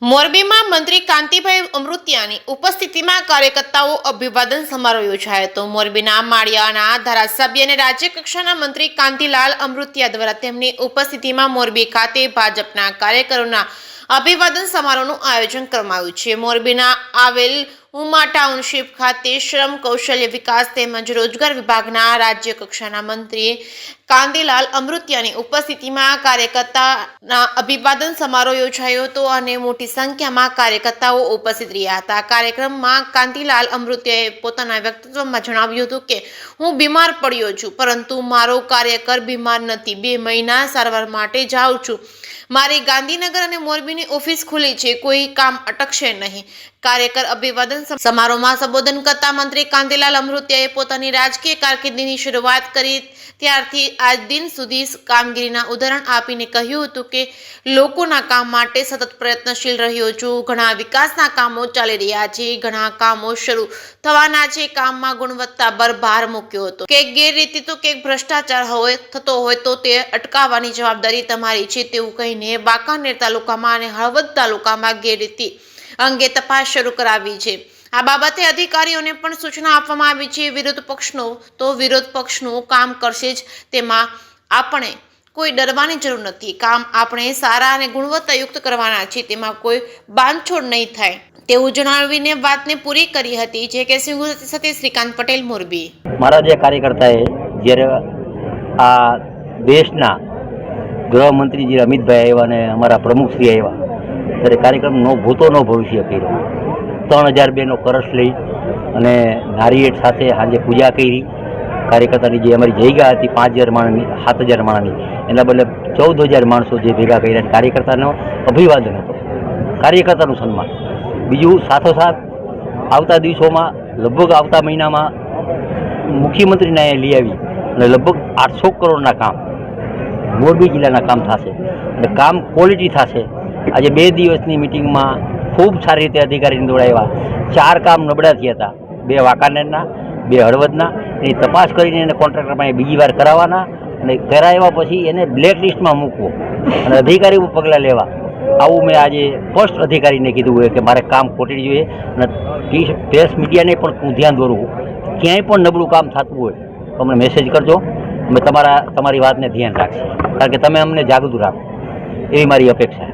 મોરબીમાં મંત્રી કાંતિભાઈ અમૃતિયાની ઉપસ્થિતિમાં કાર્યકર્તાઓ અભિવાદન સમારોહ યોજાયો હતો। મોરબીના માળિયાના ધારાસભ્ય અને રાજ્ય કક્ષાના મંત્રી કાંતિલાલ અમૃતિયા દ્વારા તેમની ઉપસ્થિતિમાં મોરબી ખાતે ભાજપના કાર્યકરોના અભિવાદન સમારોહનું આયોજન કરવામાં આવ્યું છે। મોરબીના આવેલ ઉમા ટાઉનશીપ ખાતે શ્રમ કૌશલ્ય વિકાસ તેમજ રોજગાર વિભાગના રાજ્ય કક્ષાના મંત્રી કાંતિલાલ અમૃતિયાની ઉપસ્થિતિમાં કાર્યકર્તાના અભિવાદન સમારોહ યોજાયો હતો અને મોટી સંખ્યામાં કાર્યકર્તાઓ ઉપસ્થિત રહ્યા હતા। કાર્યક્રમમાં કાંતિલાલ અમૃતિયાએ પોતાના વક્તવ્યમાં જણાવ્યું હતું કે હું બીમાર પડ્યો છું, પરંતુ મારો કાર્યકર બીમાર નથી। 2 મહિના સારવાર માટે જાઉં છું। મારી ગાંધીનગર અને મોરબીની ઓફિસ ખુલી છે, કોઈ કામ અટકશે નહીં। કાર્યકર અભિવાદન સમારોહમાં સંબોધન કરતા મંત્રી કાંતિલાલ અમૃતિયાએ પોતાની રાજકીય કારકિર્દીની શરૂઆત કરી ત્યારથી આજ દિન સુધી કામગીરીના ઉદાહરણ આપીને કહ્યું હતું કે લોકોના કામ માટે સતત પ્રયત્નશીલ રહ્યો છું। ઘણા વિકાસના કામો ચાલી રહ્યા છે, ઘણા કામો શરૂ થવાના છે। કામમાં ગુણવત્તા પર ભાર મૂક્યો હતો કે ગેરરીતિ તો કે ભ્રષ્ટાચાર થતો હોય તો તે અટકાવવાની જવાબદારી તમારી છે તેવું કહીને વાંકાનેર તાલુકામાં અને હળવદ તાલુકામાં ગેરરીતિ અંગે તપાસ શરૂ કરાવી છે। આ બાબતે અધિકારીઓને પણ સૂચના આપવામાં આવી છે। વિરોધ પક્ષનું કામ કરશે જ, તેમાં આપણે કોઈ ડરવાની જરૂર નથી। કામ આપણે સારા અને ગુણવત્તાયુક્ત કરવાના છે, તેમાં કોઈ બાંધછોડ નહીં થાય તેવું જણાવીને વાતને પૂરી કરી હતી। જે કે સિંહ સાથે શ્રીકાંત પટેલ, મોરબી। મારા જે કાર્યકર્તાએ જ્યારે આ દેશના ગૃહમંત્રી જે અમિતભાઈ આવ્યા અને અમારા પ્રમુખશ્રી આવ્યા ત્યારે કાર્યક્રમ ભૂતો ન ભવિષ્ય કર્યો। 3002નો કરસ લઈ અને નારિયેળ સાથે સાંજે પૂજા કરી। કાર્યકર્તાની જે અમારી જગ્યા હતી 5000 માણસની, 7000 માણસની, એના બદલે 14000 માણસો જે ભેગા કર્યા। કાર્યકર્તાનો અભિવાદન હતો, કાર્યકર્તાનું સન્માન। બીજું સાથોસાથ આવતા દિવસોમાં લગભગ આવતા મહિનામાં મુખ્યમંત્રીને અહીંયા લઈ આવી અને લગભગ 800 કરોડના કામ મોરબી જિલ્લાના કામ થશે અને કામ ક્વોલિટી થશે। આજે 2 દિવસની મિટિંગમાં ખૂબ સારી રીતે અધિકારીને દોડાવ્યા। 4 કામ નબળા થયા હતા, 2 વાંકાનેરના, 2 હળવદના। એની તપાસ કરીને એને કોન્ટ્રાક્ટરમાં બીજી વાર કરાવવાના અને કરાવ્યા પછી એને બ્લેક લિસ્ટમાં મૂકવો અને અધિકારી ઉપર પગલાં લેવા, આવું મેં આજે ફર્સ્ટ અધિકારીને કીધું હોય કે મારે કામ ક્વોલિટી જોઈએ અને પ્રેસ મીડિયાને પણ હું ધ્યાન દોરું, ક્યાંય પણ નબળું કામ થતું હોય તો અમને મેસેજ કરજો, અમે તમારી વાતને ધ્યાન રાખીએ, કારણ કે તમે અમને જાગૃત રાખો એવી મારી અપેક્ષા છે।